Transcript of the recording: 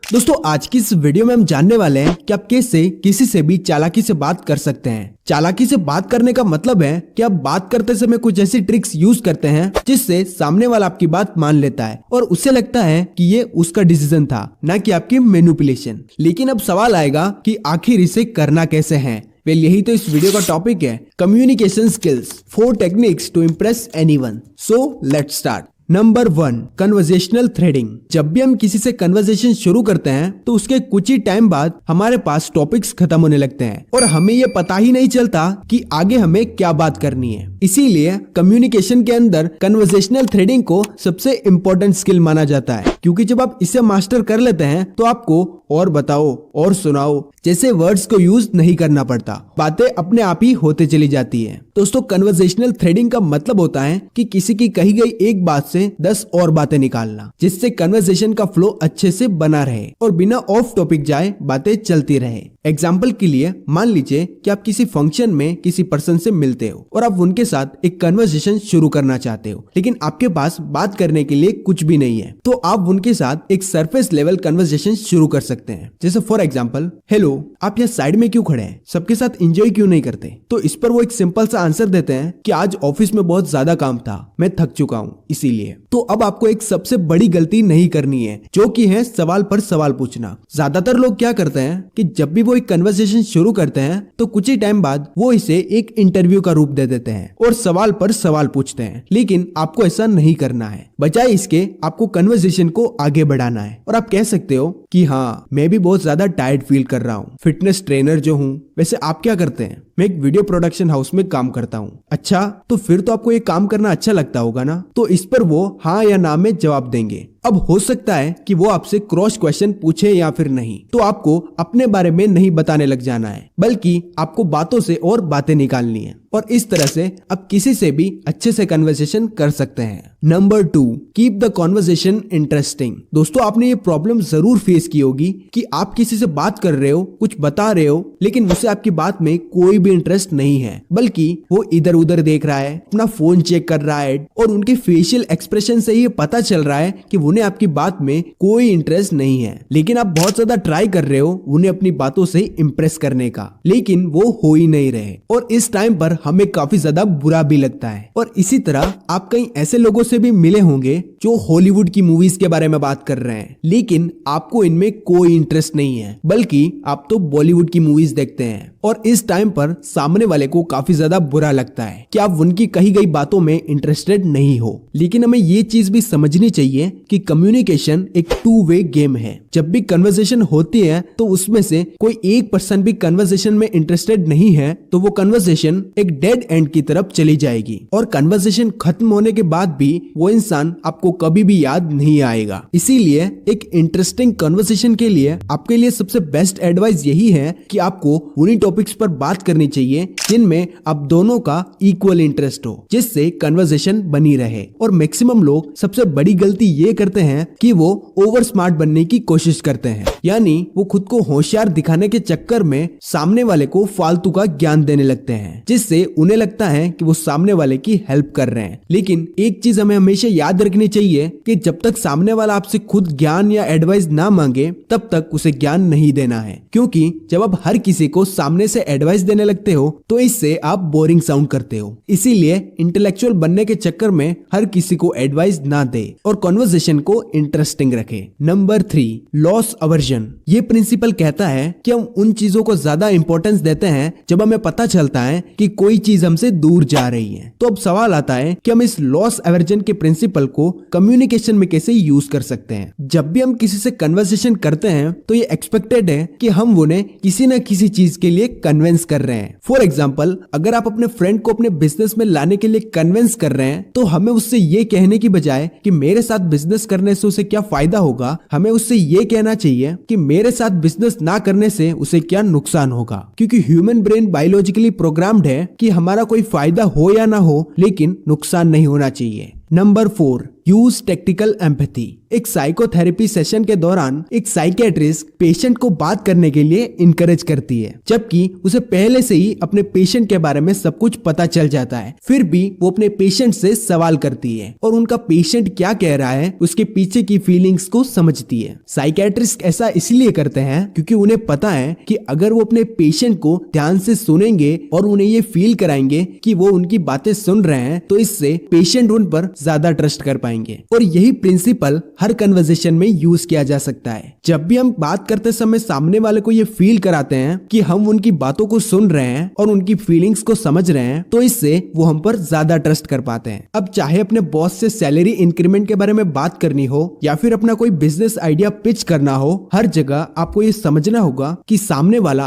दोस्तों आज की इस वीडियो में हम जानने वाले हैं कि आप कैसे किसी से भी चालाकी से बात कर सकते हैं। चालाकी से बात करने का मतलब है कि आप बात करते समय कुछ ऐसी ट्रिक्स यूज करते हैं जिससे सामने वाला आपकी बात मान लेता है और उसे लगता है कि ये उसका डिसीजन था, ना कि आपकी मैनिपुलेशन। लेकिन अब सवाल आएगा कि आखिर इसे करना कैसे है। वेल यही तो इस वीडियो का टॉपिक है, communication skills 4 techniques to impress anyone. So let's start. Number 1, conversational threading. जब भी हम किसी से कन्वर्सेशन शुरू करते हैं तो उसके कुछ ही टाइम बाद हमारे पास टॉपिक्स खत्म होने लगते हैं और हमें ये पता ही नहीं चलता कि आगे हमें क्या बात करनी है। इसीलिए कम्युनिकेशन के अंदर कन्वर्सेशनल थ्रेडिंग को सबसे इम्पोर्टेंट स्किल माना जाता है, क्योंकि जब आप इसे मास्टर कर लेते हैं तो आपको और बताओ और सुनाओ जैसे वर्ड्स को यूज नहीं करना पड़ता, बातें अपने आप ही होते चली जाती है। दोस्तों कन्वर्सेशनल थ्रेडिंग का मतलब होता है कि किसी की कही गई एक बात से 10 और बातें निकालना, जिससे कन्वर्सेशन का फ्लो अच्छे से बना रहे और बिना ऑफ टॉपिक जाए बातें चलती रहे। एग्जाम्पल के लिए मान लीजिए कि आप किसी फंक्शन में किसी पर्सन से मिलते हो और आप उनके साथ एक कन्वर्सेशन शुरू करना चाहते हो, लेकिन आपके पास बात करने के लिए कुछ भी नहीं है, तो आप उनके साथ एक सरफेस लेवल कन्वर्सेशन शुरू कर सकते हैं। जैसे फॉर एग्जाम्पल, हेलो आप यहाँ साइड में क्यों खड़े हैं, सबके साथ एंजॉय क्यों नहीं करते? तो इस पर वो एक सिंपल सा आंसर देते हैं कि आज ऑफिस में बहुत ज्यादा काम था, मैं थक चुका हूँ इसीलिए। तो अब आपको एक सबसे बड़ी गलती नहीं करनी है, जो कि है सवाल पर सवाल पूछना। ज्यादातर लोग क्या करते हैं कि जब भी वो एक कन्वर्सेशन शुरू करते हैं तो कुछ ही टाइम बाद वो इसे एक इंटरव्यू का रूप दे देते हैं और सवाल पर सवाल पूछते हैं, लेकिन आपको ऐसा नहीं करना है। बजाय इसके आपको कन्वर्सेशन को आगे बढ़ाना है और आप कह सकते हो कि हाँ मैं भी बहुत ज्यादा टायर्ड फील कर रहा हूँ, फिटनेस ट्रेनर जो हूँ। वैसे आप क्या करते हैं? मैं एक वीडियो प्रोडक्शन हाउस में काम करता हूँ। अच्छा, तो फिर तो आपको ये काम करना अच्छा लगता होगा ना? तो इस पर वो हाँ या ना में जवाब देंगे। अब हो सकता है कि वो आपसे क्रॉस क्वेश्चन पूछे या फिर नहीं, तो आपको अपने बारे में नहीं बताने लग जाना है, बल्कि आपको बातों से और बातें निकालनी है और इस तरह से आप किसी से भी अच्छे से कन्वर्सेशन कर सकते हैं। Number 2, keep the conversation interesting. दोस्तों आपने ये प्रॉब्लम जरूर फेस की होगी कि आप किसी से बात कर रहे हो, कुछ बता रहे हो, लेकिन उसे आपकी बात में कोई भी इंटरेस्ट नहीं है, बल्कि वो इधर उधर देख रहा है, अपना फोन चेक कर रहा है और उनके फेशियल एक्सप्रेशन से ही पता चल रहा है कि उन्हें आपकी बात में कोई इंटरेस्ट नहीं है। लेकिन आप बहुत ज्यादा ट्राई कर रहे हो उन्हें अपनी बातों से इम्प्रेस करने का, लेकिन वो हो ही नहीं रहे और इस टाइम पर हमें काफी ज्यादा बुरा भी लगता है। और इसी तरह आप कई ऐसे लोगों से भी मिले होंगे जो हॉलीवुड की मूवीज के बारे में बात कर रहे हैं, लेकिन आपको इनमें कोई इंटरेस्ट नहीं है, बल्कि आप तो बॉलीवुड की मूवीज देखते हैं। और इस टाइम पर सामने वाले को काफी ज्यादा बुरा लगता है कि आप उनकी कही गई बातों में इंटरेस्टेड नहीं हो। लेकिन हमें ये चीज भी समझनी चाहिए कि कम्युनिकेशन एक 2 वे गेम है। जब भी कन्वर्सेशन होती है तो उसमें से कोई एक पर्सन भी कन्वर्सेशन में इंटरेस्टेड नहीं है तो वो कन्वर्सेशन एक डेड एंड की तरफ चली जाएगी और कन्वर्सेशन खत्म होने के बाद भी वो इंसान आपको कभी भी याद नहीं आएगा। इसीलिए एक इंटरेस्टिंग कन्वर्सेशन के लिए आपके लिए सबसे बेस्ट एडवाइस यही है कि आपको उन्हीं टॉपिक्स पर बात करनी चाहिए जिनमें आप दोनों का इक्वल इंटरेस्ट हो, जिससे कन्वर्सेशन बनी रहे। और मैक्सिमम लोग सबसे बड़ी गलती ये करते हैं कि वो ओवर स्मार्ट बनने की कोशिश करते हैं, यानी वो खुद को होशियार दिखाने के चक्कर में सामने वाले को फालतू का ज्ञान देने लगते हैं, जिससे उन्हें लगता है कि वो सामने वाले की हेल्प कर रहे हैं। लेकिन एक चीज हमें हमेशा याद रखनी चाहिए कि जब तक सामने वाला आपसे खुद ज्ञान या एडवाइस ना मांगे तब तक उसे ज्ञान नहीं देना है, क्योंकि जब आप हर किसी को सामने से एडवाइस देने लगते हो तो इससे आप बोरिंग साउंड करते हो। इसीलिए इंटेलेक्चुअल बनने के चक्कर में हर किसी को एडवाइस ना दे और कन्वर्सेशन को इंटरेस्टिंग रखे। Number 3, loss aversion. ये प्रिंसिपल कहता है कि हम उन चीजों को ज्यादा इंपॉर्टेंस देते हैं जब हमें पता चलता है कि कोई चीज हमसे दूर जा रही है। तो अब सवाल आता है कि हम इस लॉस अवर्जन के प्रिंसिपल को कम्युनिकेशन में कैसे यूज कर सकते हैं। जब भी हम किसी से कन्वर्सेशन करते हैं तो ये एक्सपेक्टेड है कि हम उन्हें किसी न किसी चीज के लिए कन्विंस कर रहे हैं। फॉर एग्जाम्पल, अगर आप अपने फ्रेंड को अपने बिजनेस में लाने के लिए कन्विंस कर रहे हैं तो हमें उससे ये कहने की बजाय कि मेरे साथ बिजनेस करने से उसे क्या फायदा होगा, हमें उससे ये कहना चाहिए कि मेरे साथ बिजनेस ना करने से उसे क्या नुकसान होगा। क्योंकि ह्यूमन ब्रेन बायोलॉजिकली प्रोग्राम्ड है कि हमारा कोई फायदा हो या ना हो, लेकिन नुकसान नहीं होना चाहिए। Number 4, use technical empathy. एक साइकोथेरेपी सेशन के दौरान एक साइकियाट्रिस्ट पेशेंट को बात करने के लिए इनकरेज करती है, जबकि उसे पहले से ही अपने पेशेंट के बारे में सब कुछ पता चल जाता है। फिर भी वो अपने पेशेंट से सवाल करती है और उनका पेशेंट क्या कह रहा है उसके पीछे की फीलिंग्स को समझती है। साइकियाट्रिस्ट ऐसा इसलिए करते हैं क्योंकि उन्हें पता है कि अगर वो अपने पेशेंट को ध्यान से सुनेंगे और उन्हें ये फील कराएंगे कि वो उनकी बातें सुन रहे हैं, तो इससे पेशेंट उन पर ज्यादा ट्रस्ट कर पाएंगे। और यही प्रिंसिपल हर कन्वर्सेशन में यूज किया जा सकता है। जब भी हम बात करते समय सामने वाले को ये फील कराते हैं कि हम उनकी बातों को सुन रहे हैं और उनकी फीलिंग्स को समझ रहे हैं, तो इससे वो हम पर ज्यादा ट्रस्ट कर पाते हैं। अब चाहे अपने बॉस से सैलरी इंक्रीमेंट के बारे में बात करनी हो या फिर अपना कोई बिजनेस आइडिया पिच करना हो, हर जगह आपको ये समझना होगा कि सामने वाला